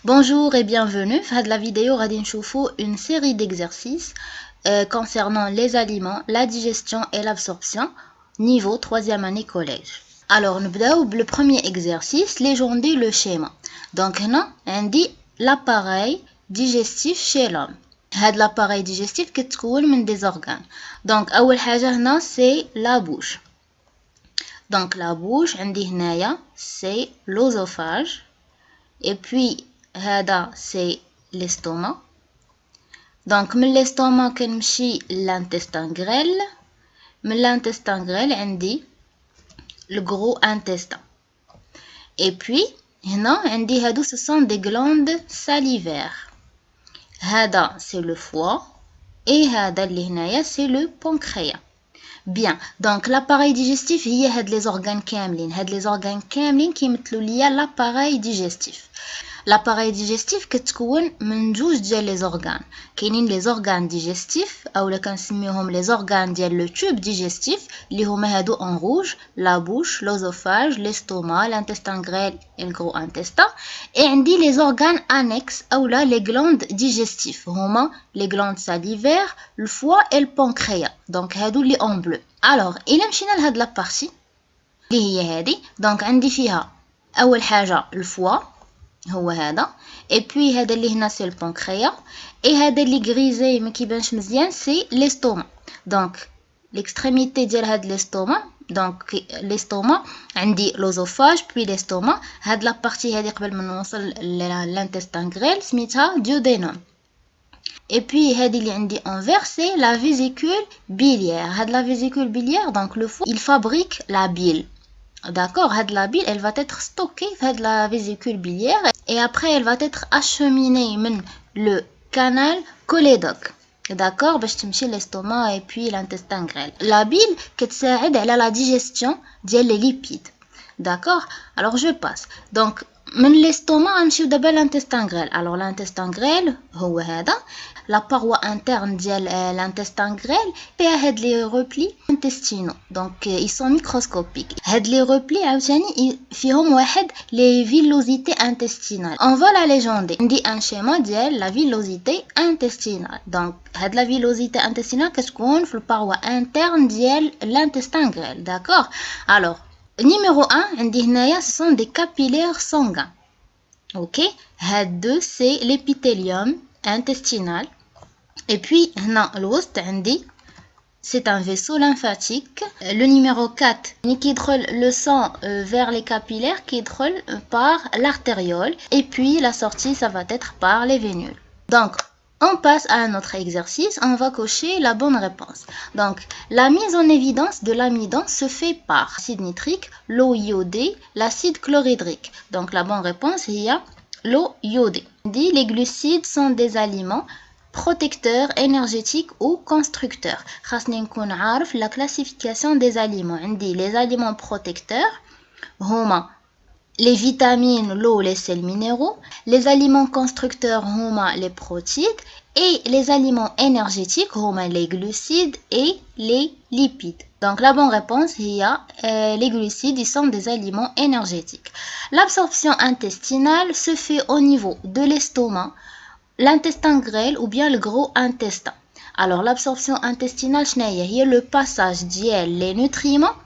Bonjour et bienvenue. Dans la vidéo, on va une série d'exercices concernant les aliments, la digestion et l'absorption, niveau 3e année collège. Alors, nous allons le premier exercice, légender le schéma. Donc, on dit l'appareil digestif chez l'homme. L'appareil digestif qui est des organes. Donc, la première chose, c'est la bouche. Donc, la bouche, on dit c'est l'œsophage. Et puis, c'est l'estomac. Donc, من l'estomac كنمشي l'intestin grêle. من l'intestin grêle, on dit le gros intestin. Et puis, on dit ce sont des glandes salivaires. C'est le foie. Et c'est le pancréas. Bien, donc l'appareil digestif, il y a les organes كاملين. Les organes كاملين كيمثلوا ليا l'appareil digestif. L'appareil digestif كتكون من جوج ديال les organes. كاينين les organes digestifs اولا كنسميوهم les organes ديال le tube digestif اللي هما هادو en rouge, la bouche, l'œsophage, l'estomac, l'intestin grêle et le gros intestin. Et عندي les organes annexes اولا les glandes digestifs هما les glandes salivaires, le foie et le pancréas. Donc هادو اللي en bleu. Alors, إلا مشينا لهاد la partie اللي هي هادي donc عندي فيها أول حاجة الفوا هو هذا et puis هذا اللي هنا c'est le pancréas et هذا اللي grisé ما كيبانش مزيان c'est l'estomac. Donc l'extrémité ديال هاد l'estomac donc l'estomac عندي l'œsophage puis l'estomac. هاد la partie هادي قبل ما نوصل l'intestin grêle سميتها duodénum. Et puis هادي اللي عندي en vert c'est la vésicule biliaire. هاد la vésicule biliaire donc le foie il fabrique la bile. D'accord, la bile, elle va être stockée dans la vésicule biliaire et après elle va être acheminée dans le canal cholédoque. D'accord, باش تمشي l'estomac et puis l'intestin grêle. La bile كتساعد على la digestion ديال les lipides. D'accord, alors je passe. Donc من l'estomac نمشيو دابا l'intestin grêle. Alors l'intestin grêle هو هذا. La paroi interne ديال l'intestin grêle فيها هاد les replis intestinaux. Donc ils sont microscopiques. هاد les replis عاوتاني فيهم واحد les villosités intestinales. On va la légender. عندي un schéma ديال la villosité intestinale. Donc هاد la villosité intestinale كتكون في البارoi interne ديال l'intestin grêle. D'accord. Alors numéro 1 عندي هنايا ce sont des capillaires sanguins. OK, هاد deux c'est l'épithélium intestinal. Et puis هنا الوسط عندي c'est un vaisseau lymphatique. Le numéro 4 qui يدخل le sang vers les capillaires qui يدخل par l'artériole et puis la sortie ça va être par les vénules. Donc on passe à un autre exercice, on va cocher la bonne réponse. Donc, la mise en évidence de l'amidon se fait par l'acide nitrique, l'eau iodée, l'acide chlorhydrique. Donc, la bonne réponse est l'eau iodée. Les glucides sont des aliments protecteurs, énergétiques ou constructeurs. خاصني نكون عارف la classification des aliments. Les aliments protecteurs هما les vitamines, l'eau, les sels minéraux. Les aliments constructeurs, les protides. Et les aliments énergétiques, les glucides et les lipides. Donc la bonne réponse est les glucides, ils sont des aliments énergétiques. L'absorption intestinale se fait au niveau de l'estomac, l'intestin grêle ou bien le gros intestin. Alors l'absorption intestinale, c'est le passage des nutriments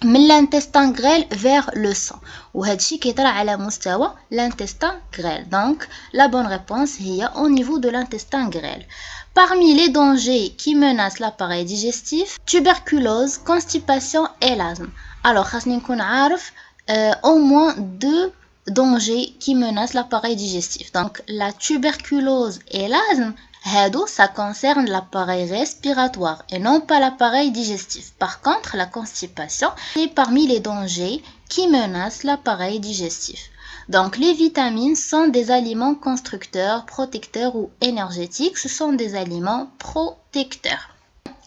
من l'intestin grêle vers le sang. وهادشي كيطرا على مستوى l'intestin grêle. Donc la bonne réponse est au niveau de l'intestin grêle. Parmi les dangers qui menacent l'appareil digestif, tuberculose, constipation et l'asthme. Alors خاصني نكون عارف au moins deux dangers qui menacent l'appareil digestif. Donc la tuberculose et l'asthme ça concerne l'appareil respiratoire et non pas l'appareil digestif. Par contre, la constipation est parmi les dangers qui menacent l'appareil digestif. Donc, les vitamines sont des aliments constructeurs, protecteurs ou énergétiques. Ce sont des aliments protecteurs.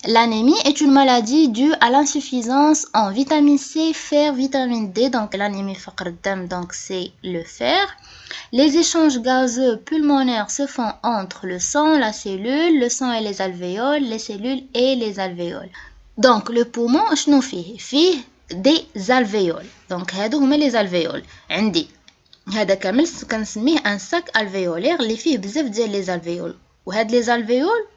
L'anémie est une maladie due à l'insuffisance en vitamine C, fer, vitamine D. Donc l'anémie فقر الدم, donc c'est le fer. Les échanges gazeux pulmonaires se font entre le sang, la cellule, le sang et les alvéoles, les cellules et les alvéoles. Donc le poumon شنو فيه des alvéoles. Donc هادو هما les alvéoles. عندي هذا كامل كنسميه ان ساك الفيولير اللي فيه بزاف ديال لي زالفيول، وهاد لي زالفيول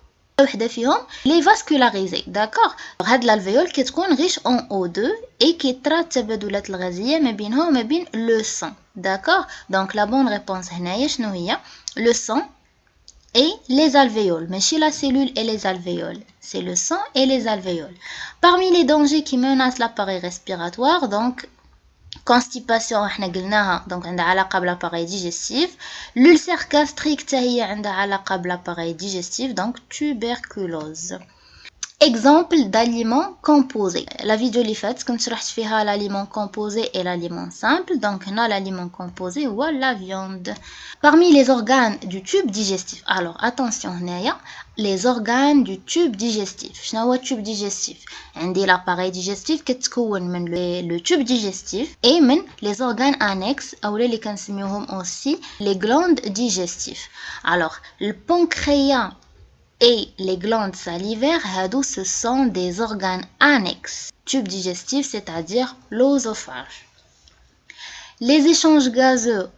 وحده فيهم لي فاسكولاريزي. داكوغ، هاد الالفيول كتكون غيش اون او 2 اي كيطرا التبادلات الغازيه ما بينها وما بين لو سون. داكوغ، دونك لا بون ريبونس هنايا شنو هي؟ لو سون et les alvéoles. Mais chez la cellule et les alvéoles, c'est le sang et les alvéoles. Parmi les dangers qui menacent l'appareil respiratoire, donc constipation احنا قلناها donc عندها علاقة بالappareil digestif. L'ulcère gastrique حتى هي عندها علاقة بالappareil digestif, donc tuberculose. Exemple d'aliments composés. La vidéo اللي فاتت كنت شرحت فيها l'aliment composé et l'aliment simple. Donc هنا l'aliment composé ou la viande. Parmi les organes du tube digestif. Alors attention هنايا les organes du tube digestif. شنو هو التوب digestif؟ عندي l'appareil digestif كتكون من le tube digestif et من les organes annexes ou اللي كنسميوهم aussi les glandes digestives. Alors le pancréas et les glandes salivaires, ce sont des organes annexes. Tube digestif, c'est-à-dire l'œsophage. Les échanges gazeux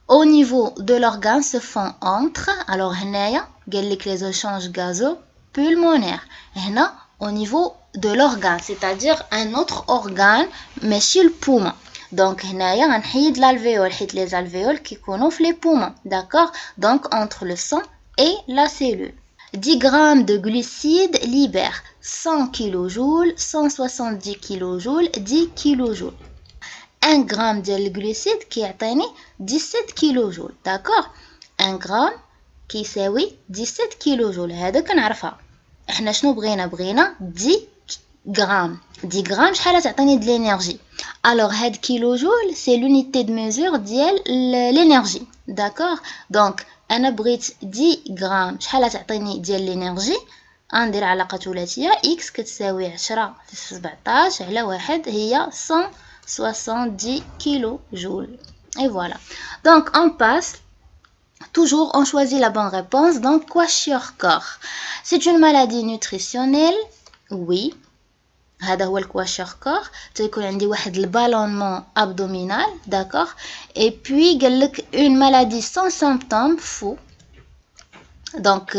au niveau de l'organe se font entre, alors هنايا قال لك les échanges gazeux pulmonaires. هنا au niveau de l'organe, c'est-à-dire un autre organe ماشي le poumon. Donc هنايا غنحيد l'alvéole حيت les alvéoles كيكونوا في les poumons, d'accord? Donc entre le sang et la cellule. 10 grammes de glucides libèrent 100 kJ, 170 kJ, 10 kJ. 1 gramme de glucides qui يعطيني 17 kJ, d'accord? 1 gramme كيساوي 17 kJ. هذا كنعرفها. احنا شنو بغينا 10 grammes. 10 grammes شحال تعطيني de l'énergie. Alors هاد kilojoule c'est l'unité de mesure ديال l'énergie, d'accord? Donc انا بغيت 10 غرام شحال تعطيني ديال الانرجي، غندير علاقه ثلاثيه x كتساوي 10 في 17 على 1 هي 170 كيلو جول. Et voilà. Donc on passe, toujours on choisit la bonne réponse. Donc kwashiorkor, c'est une maladie nutritionnelle. Oui, هذا هو الكواشيوركور. تيكون عندي واحد البالونمون ابدومينال، داكوغ. اي بوي قالك اون مالادي سون سيمبتوم فو. دونك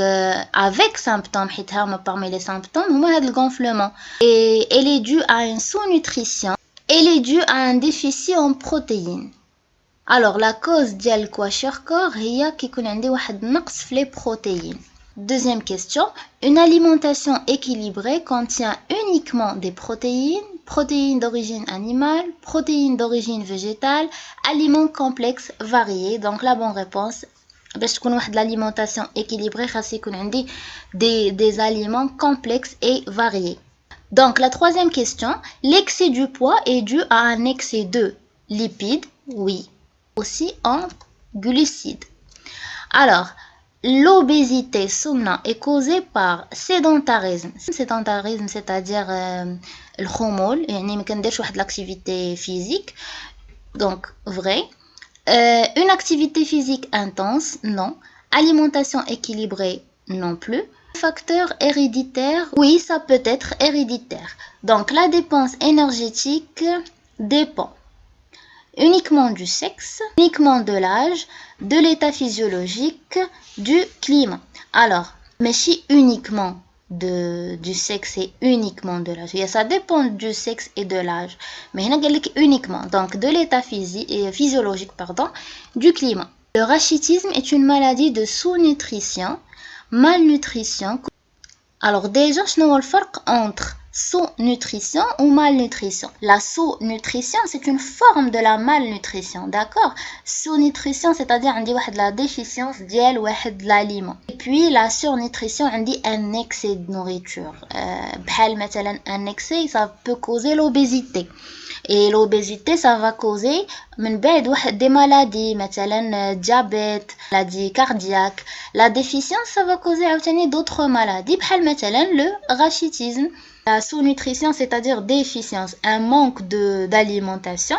افيك سيمبتوم حيت هما parmi les symptômes هما هاد الغونفلومون. et elle est due à une sous-nutrition. Elle est due à un déficit en protéines. alors la cause ديال الكواشيوركور هي كيكون عندي واحد النقص في لي بروتيين. Deuxième question, une alimentation équilibrée contient uniquement des protéines, protéines d'origine animale, protéines d'origine végétale, aliments complexes variés. Donc la bonne réponse, باش تكون واحد l'alimentation équilibrée خاص يكون عندي des aliments complexes et variés. Donc la troisième question, l'excès du poids est dû à un excès de lipides, oui, aussi en glucides. Alors l'obésité est causée par sédentarisme. Sédentarisme, c'est-à-dire الخمول، يعني ما كنديرش واحد l'activité physique. Donc vrai. Une activité physique intense, non. Alimentation équilibrée, non plus. Facteur héréditaire, oui, ça peut être héréditaire. Donc la dépense énergétique dépend uniquement du sexe, uniquement de l'âge, de l'état physiologique, du climat. Alors, mais si uniquement du sexe et uniquement de l'âge, ça dépend du sexe et de l'âge, mais il y a uniquement, donc de l'état physiologique, pardon, du climat. Le rachitisme est une maladie de sous-nutrition, malnutrition. Alors déjà, je ne sais pas entre sous-nutrition ou malnutrition. La sous-nutrition, c'est une forme de la malnutrition, d'accord? Sous-nutrition, c'est-à-dire on dit la déficience de l'aliment. Et puis la surnutrition, on dit un excès de nourriture. Un excès, ça peut causer l'obésité. Et l'obésité, ça va causer des maladies, مثلا diabète, maladie cardiaque. La déficience, ça va causer d'autres maladies, مثلا le rachitisme. La sous-nutrition, c'est-à-dire déficience, un manque d'alimentation.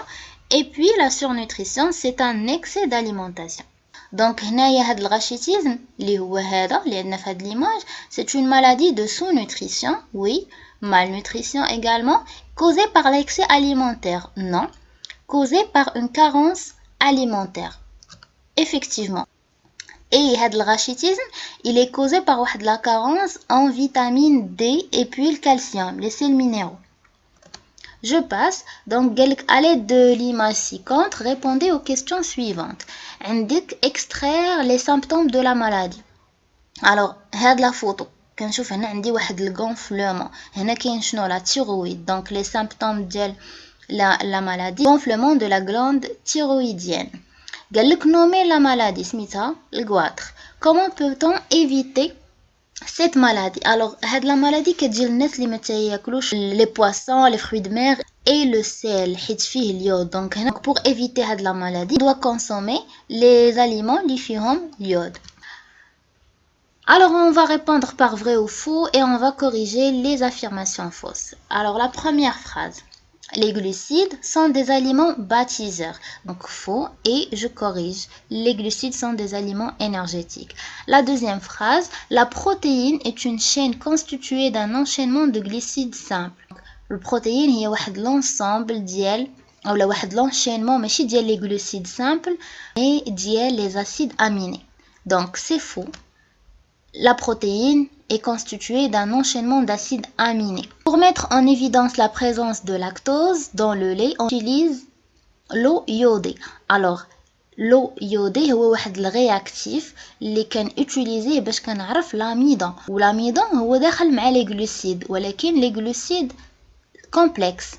Et puis la surnutrition, c'est un excès d'alimentation. Donc, هنايا le rachitisme, اللي هو هذا اللي عندنا في هذه l'image, c'est une maladie de sous-nutrition, oui. Malnutrition également, causée par l'excès alimentaire, non. Causée par une carence alimentaire. Effectivement. Et le rachitisme, il est causé par la carence en vitamine D et puis le calcium, les sels minéraux. Je passe, donc à l'aide de l'image ci-contre, répondez aux questions suivantes. Indique extraire les symptômes de la maladie. Alors, هاد la photo. كنشوف هنا عندي واحد الغونفلومون. هنا كاين شنو لا thyroïde. Donc les symptômes ديال la maladie, gonflement de la glande thyroïdienne. قال لك nommer la maladie سميتها الغواتر. Comment peut-on éviter cette maladie? Alors, هاد la maladie كتجي للناس اللي ما تاكلوش les poissons, les fruits de mer et le sel حيت فيه اليود. Donc هنا pour éviter هاد la maladie, on doit consommer les aliments اللي فيهم اليود. Alors on va répondre par vrai ou faux et on va corriger les affirmations fausses. Alors la première phrase. Les glucides sont des aliments bâtisseurs. Donc faux et je corrige. Les glucides sont des aliments énergétiques. La deuxième phrase. La protéine est une chaîne constituée d'un enchaînement de glucides simples. Le protéine هي واحد l'ensemble ديال ou واحد l'enchaînement ماشي ديال les glucides simples mais ديال les acides aminés. Donc c'est faux. La protéine est constituée d'un enchaînement d'acides aminés. Pour mettre en évidence la présence de lactose dans le lait, on utilise l'eau iodée. Alors, l'eau iodée هو واحد الرياكتيف اللي كان utilisé باش كنعرف l'amidon. والamidon هو داخل مع les glucides ولكن les glucides complexes.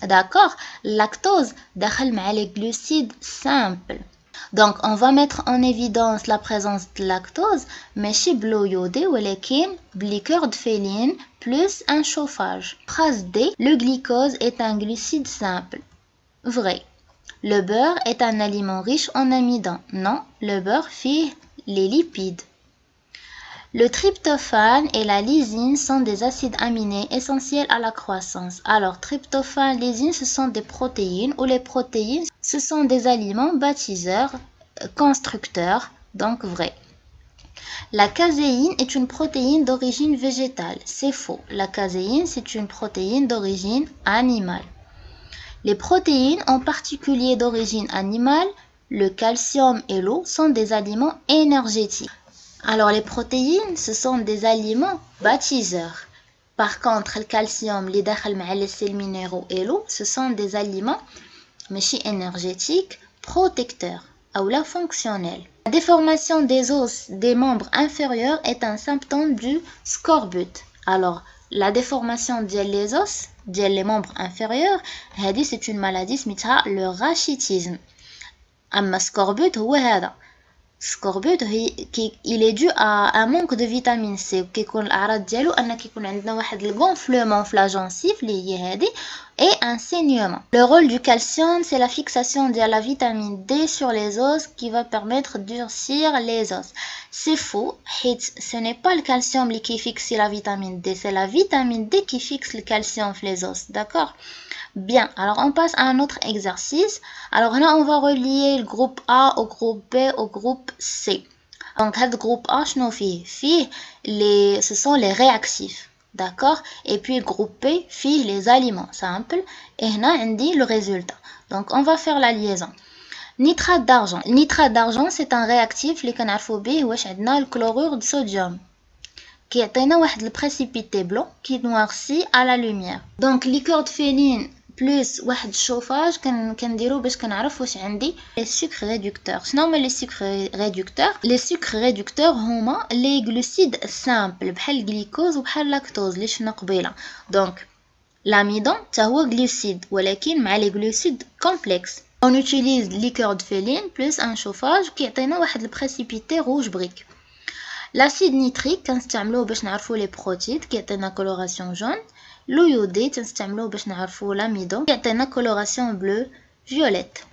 D'accord? Lactose داخل مع les glucides simples. Donc, on va mettre en évidence la présence de lactose, mais chez l'eau iodée, ولكن liqueur de féline plus un chauffage. Phrase D. Le glucose est un glucide simple. Vrai. Le beurre est un aliment riche en amidon. Non, le beurre fait les lipides. Le tryptophane et la lysine sont des acides aminés essentiels à la croissance. Alors, tryptophane, lysine, ce sont des protéines, ou les protéines, ce sont des aliments bâtisseurs, constructeurs, donc vrai. La caséine est une protéine d'origine végétale. C'est faux. La caséine, c'est une protéine d'origine animale. Les protéines, en particulier d'origine animale, le calcium et l'eau, sont des aliments énergétiques. Alors les protéines, ce sont des aliments bâtisseurs. Par contre, le calcium, les dakhal مع les sels minéraux et l'eau, ce sont des aliments ماشي énergétiques, protecteurs, ou la fonctionnels. La déformation des os des membres inférieurs est un symptôme du scorbut. Alors, la déformation des os, des membres inférieurs, c'est une maladie سميتها le rachitisme. أما scorbut هو هذا. Scorbut il est dû à un manque de vitamine C وكيكون الأعراض ديالو أن كيكون عندنا واحد الغونفلومون في لا جونسيف اللي هي هذه et un saignement. Le rôle du calcium c'est la fixation de la vitamine D sur les os qui va permettre de durcir les os. C'est faux, ce n'est pas le calcium qui fixe la vitamine D, c'est la vitamine D qui fixe le calcium sur les os, d'accord? Bien, alors on passe à un autre exercice. Alors là, on va relier le groupe A au groupe B au groupe C. Donc, le groupe A, ce sont les réactifs, d'accord? Et puis le groupe B, les aliments simples. Et là, on dit le résultat. Donc, on va faire la liaison. Nitrate d'argent. Le nitrate d'argent, c'est un réactif qui est le chlorure de sodium. Qui est un précipité blanc qui noircit à la lumière. Donc, liqueur de féline plus واحد الشوفاج كنديرو باش كنعرف واش عندي les sucres réducteurs. شنو هما les sucres réducteurs? Les sucres réducteurs هما les glucides simples بحال الجليكوز وبحال اللاكتوز اللي شفنا قبيله. Donc l'amidon حتى هو glucide ولكن مع les glucides complexes. On utilise liqueur de féline plus un chauffage كيعطينا واحد البريسيبيتي rouge brique. L'acide nitrique كنستعملوه باش نعرفوا les protides كيعطينا coloration jaune. L'eau iodée تنستعملوه باش نعرفوا l'amidon كيعطينا coloration bleue violette.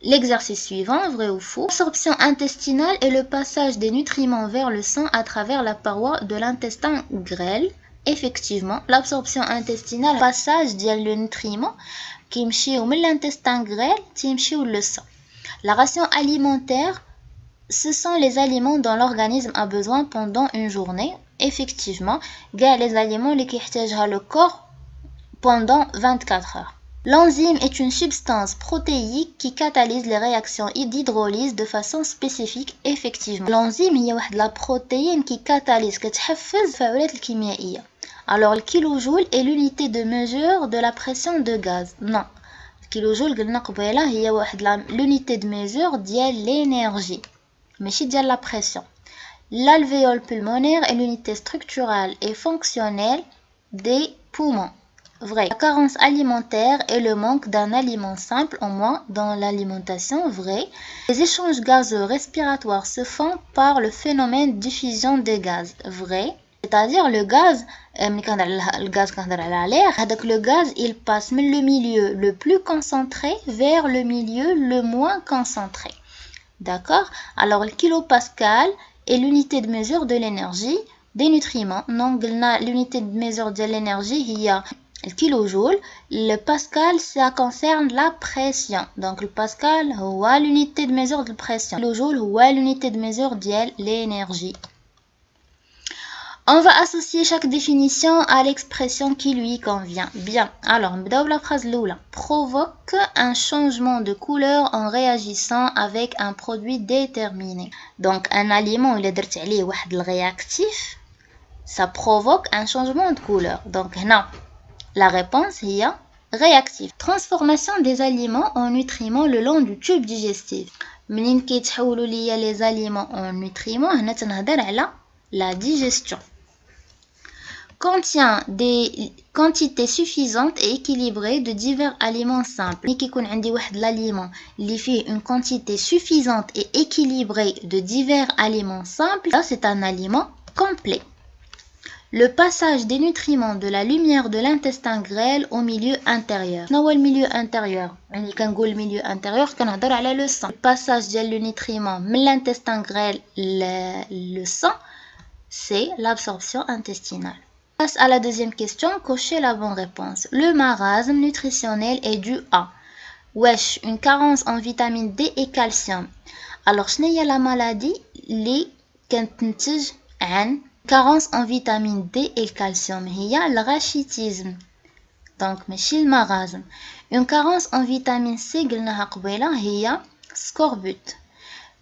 L'exercice suivant, vrai ou faux? L'absorption intestinale est le passage des nutriments vers le sang à travers la paroi de l'intestin grêle. Effectivement, l'absorption intestinale passage ديال le nutriment كيمشيو من l'intestin grêle تيمشيو للسang. La ration alimentaire, ce sont les aliments dont l'organisme a besoin pendant une journée. Effectivement, les aliments qui يحتاجها le corps pendant 24 heures. L'enzyme est une substance protéique qui catalyse les réactions d'hydrolyse de façon spécifique effectivement. L'enzyme هي واحد la protéine qui catalyse كتحفز التفاعلات الكيميائية. Alors le kilojoule est l'unité de mesure de la pression de gaz. Non. Le kilojoule قلنا قبيلة هي واحد l'unité de mesure ديال l'énergie. ماشي ديال la pression. L'alvéole pulmonaire est l'unité structurale et fonctionnelle des poumons. Vrai. La carence alimentaire est le manque d'un aliment simple en moins dans l'alimentation. Vrai. Les échanges gazeux respiratoires se font par le phénomène de diffusion des gaz. Vrai. C'est-à-dire le gaz, le gaz il passe de le milieu le plus concentré vers le milieu le moins concentré. D'accord? Alors le kilopascal est l'unité de mesure de l'énergie des nutriments. Donc l'unité de mesure de l'énergie il y a le kilojoule. Le pascal ça concerne la pression. Donc le pascal est l'unité de mesure de la pression. Le kilojoule est l'unité de mesure de l'énergie. On va associer chaque définition à l'expression qui lui convient. Bien, alors, la phrase l'oula provoque un changement de couleur en réagissant avec un produit déterminé. Donc, un aliment, il est réactif, ça provoque un changement de couleur. Donc, non, la réponse est réactif. Transformation des aliments en nutriments le long du tube digestif. منين كيتحولوا ليا les aliments en nutriments, هنا تنهضر على la digestion. Contient des quantités suffisantes et équilibrées de divers aliments simples. ملي كيكون عندي واحد l'aliment اللي فيه une quantité suffisante et équilibrée de divers aliments simples, ça c'est un aliment complet. Le passage des nutriments de la lumière de l'intestin grêle au milieu intérieur. شنو هو الميليو intérieur؟ يعني كنقول الميليو intérieur كنهضر على le sang. Le passage ديال le nutriment من l'intestin grêle le sang, c'est l'absorption intestinale. Face à la deuxième question, cochez la bonne réponse. Le marasme nutritionnel est dû à wesh, une carence en vitamine D et calcium. Alors, شنو هي la maladie اللي كتنتج عن carence en vitamine D et calcium؟ هي le rachitisme. Donc, ماشي المراسم. Une carence en vitamine C قلناها قبيله هي scorbut.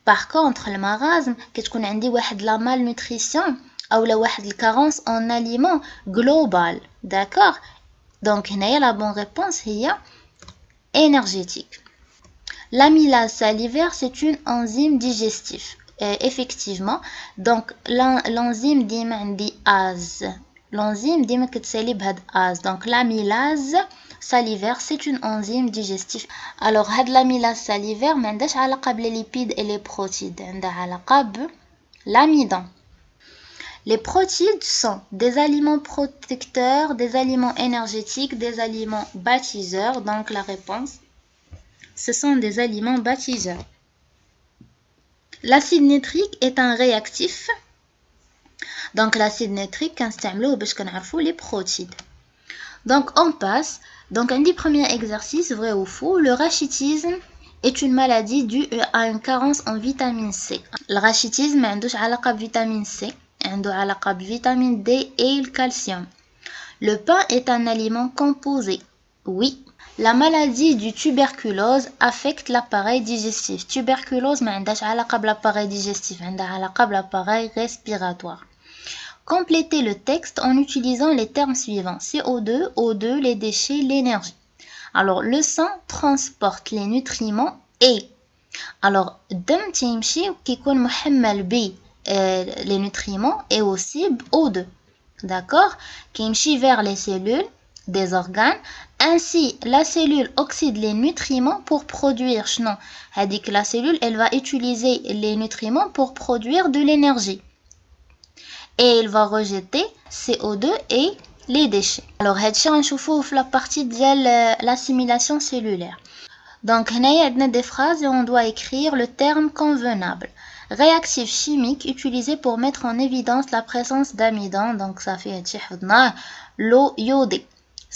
Par contre, le marasme كتكون عندي واحد la malnutrition ou la carence en aliments global. D'accord? Donc, la bonne réponse est énergétique. L'amylase salivaire, c'est une enzyme digestive. Effectivement, donc l'enzyme dit ASE. L'enzyme dit ASE. Donc, l'amylase salivaire, c'est une enzyme digestive. Alors, l'amylase salivaire, ما عندهاش علاقة les lipides et les protides. عندها علاقة l'amidon. Les protides sont des aliments protecteurs, des aliments énergétiques, des aliments bâtisseurs. Donc la réponse, ce sont des aliments bâtisseurs. L'acide nitrique est un réactif. Donc l'acide nitrique, كنستعملوه باش كنعرفوا les protides. Donc on passe. Donc un des premiers exercices, vrai ou faux, le rachitisme est une maladie due à une carence en vitamine C. Le rachitisme ما عندوش علاقة بفيتامين C. عنده علاقة بفيتامين D et le calcium. Le pain est un aliment composé. Oui. La maladie du tuberculose affecte l'appareil digestif. Tuberculose ما عندهاش علاقة بالappareil digestif, عندها علاقة بالappareil respiratoire. Complétez le texte en utilisant les termes suivants. CO2, O2, les déchets, l'énergie. Alors, le sang transporte les nutriments et... Alors, الدم تيمشي وكيكون محمل ب les nutriments et aussi O2. D'accord? Qui marche vers les cellules des organes. Ainsi, la cellule oxyde les nutriments pour produire. Non, c'est-à-dire que la cellule, elle va utiliser les nutriments pour produire de l'énergie. Et elle va rejeter CO2 et les déchets. Alors, on va voir la partie de l'assimilation cellulaire. Donc, il y a des phrases et on doit écrire le terme convenable. Réactif chimique utilisé pour mettre en évidence la présence d'amidon, donc ça fait l'eau iodée.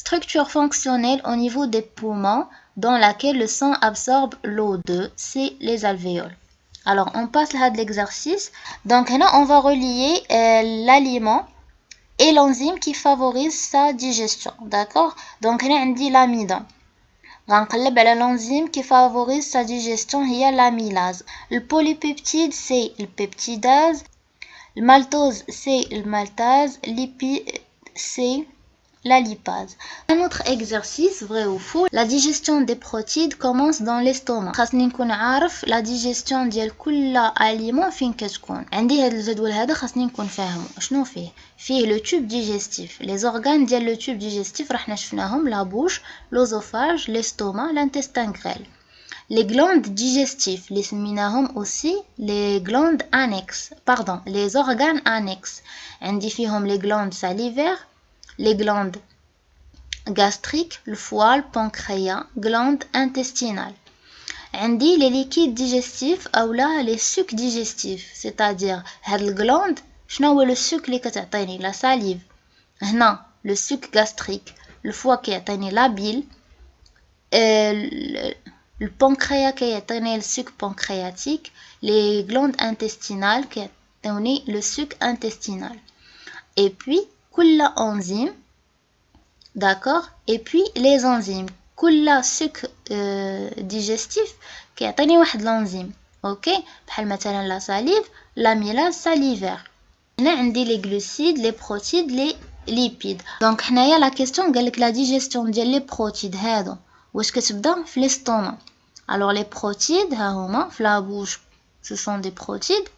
Structure fonctionnelle au niveau des poumons dans laquelle le sang absorbe l'O2, c'est les alvéoles. Alors on passe là de l'exercice. Donc là on va relier l'aliment et l'enzyme qui favorise sa digestion, d'accord? Donc là on dit l'amidon. غنقلب على l'enzyme qui favorise sa digestion هي l'amylase. Le polypeptide c'est le peptidase. Le maltose c'est le maltase. Lipide c'est la lipase. Un autre exercice, vrai ou faux, la digestion des protides commence dans l'estomac. خاصني نكون عارف la digestion ديال كل aliment فين كتكون. عندي هذا الجدول هذا خاصني نكون فاهمه. شنو فيه le tube digestif. Les organes ديال le tube digestif راح شفناهم la bouche, l'œsophage, l'estomac, l'intestin grêle. Les glandes digestives, les سميناهم aussi les glandes annexes. Pardon, les organes annexes. عندي فيهم les glandes salivaires, les glandes gastriques, le foie, le pancréas, glandes intestinales. عندي les liquides digestifs ou là les sucs digestifs, c'est-à-dire هاد الجلاند شنو هو le suc اللي كتعطيني la salive. هنا le suc gastrique, le foie كيعطيني la bile, le pancréas كيعطيني le suc pancréatique, les glandes intestinales كيعطيوني le suc intestinal. Et puis كل enzyme, d'accord, et puis les enzymes كل suc digestif كيعطيني واحد l'enzyme, ok, بحال مثلا la salive, l'amylase salivaire. هنا عندي les glucides, les protides, les lipides. donc حنايا la question قالك la digestion ديال les protides هادو واش كتبدا في l'estomac. alors les protides ها هما في la bouche, ce sont des protides.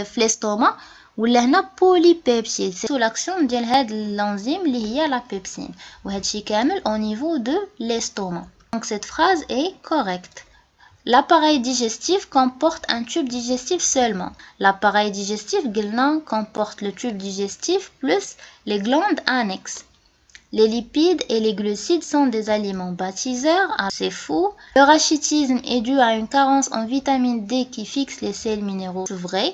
في l'estomac ولا هنا polypeptide c'est l'action ديال هاد l'enzyme اللي هي la pepsine وهادشي كامل au niveau de l'estomac. donc cette phrase est correcte. L'appareil digestif comporte un tube digestif seulement. L'appareil digestif قلنا comporte le tube digestif plus les glandes annexes. Les lipides et les glucides sont des aliments bâtisseurs. Ah, c'est faux. Le rachitisme est dû à une carence en vitamine D qui fixe les sels minéraux. C'est vrai.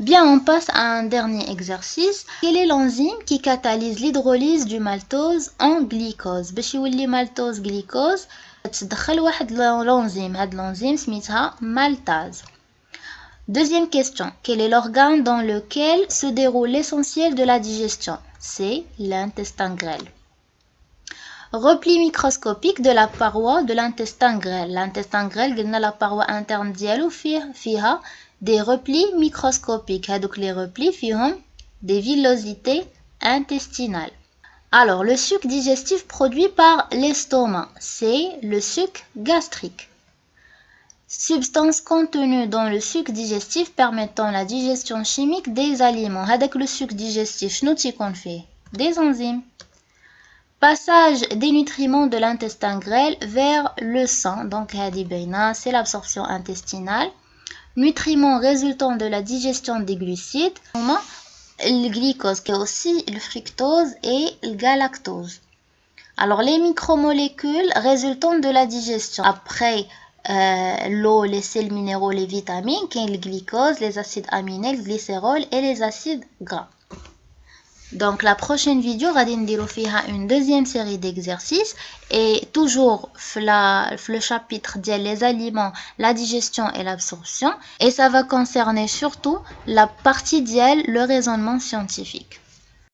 Bien, on passe à un dernier exercice. Quelle est l'enzyme qui catalyse l'hydrolyse du maltose en glycose? باش يولي maltose glycose تدخل واحد l'enzyme. هاد l'enzyme سميتها maltase. Deuxième question. Quel est l'organe dans lequel se déroule l'essentiel de la digestion? C'est l'intestin grêle. Repli microscopique de la paroi de l'intestin grêle. L'intestin grêle قلنا la paroi interne ديالو فيها des replis microscopiques. هادوك les replis فيهم des villosités intestinales. alors le suc digestif produit par l'estomac, c'est le suc gastrique. substance contenue dans le suc digestif permettant la digestion chimique des aliments. هذاك le suc digestif شنو تيكون فيه des enzymes. passage des nutriments de l'intestin grêle vers le sang. donc هذه باينه c'est l'absorption intestinale. nutriments résultant de la digestion des glucides, le glycose qui est aussi le fructose et le galactose. alors les micromolécules résultant de la digestion après l'eau, les sels minéraux, les vitamines, qui est le glycose, les acides aminés, le glycérol et les acides gras. donc la prochaine vidéo غادي نديرو فيها une deuxième série d'exercices et toujours le chapitre ديال les aliments, la digestion et l'absorption, et ça va concerner surtout la partie ديال le raisonnement scientifique.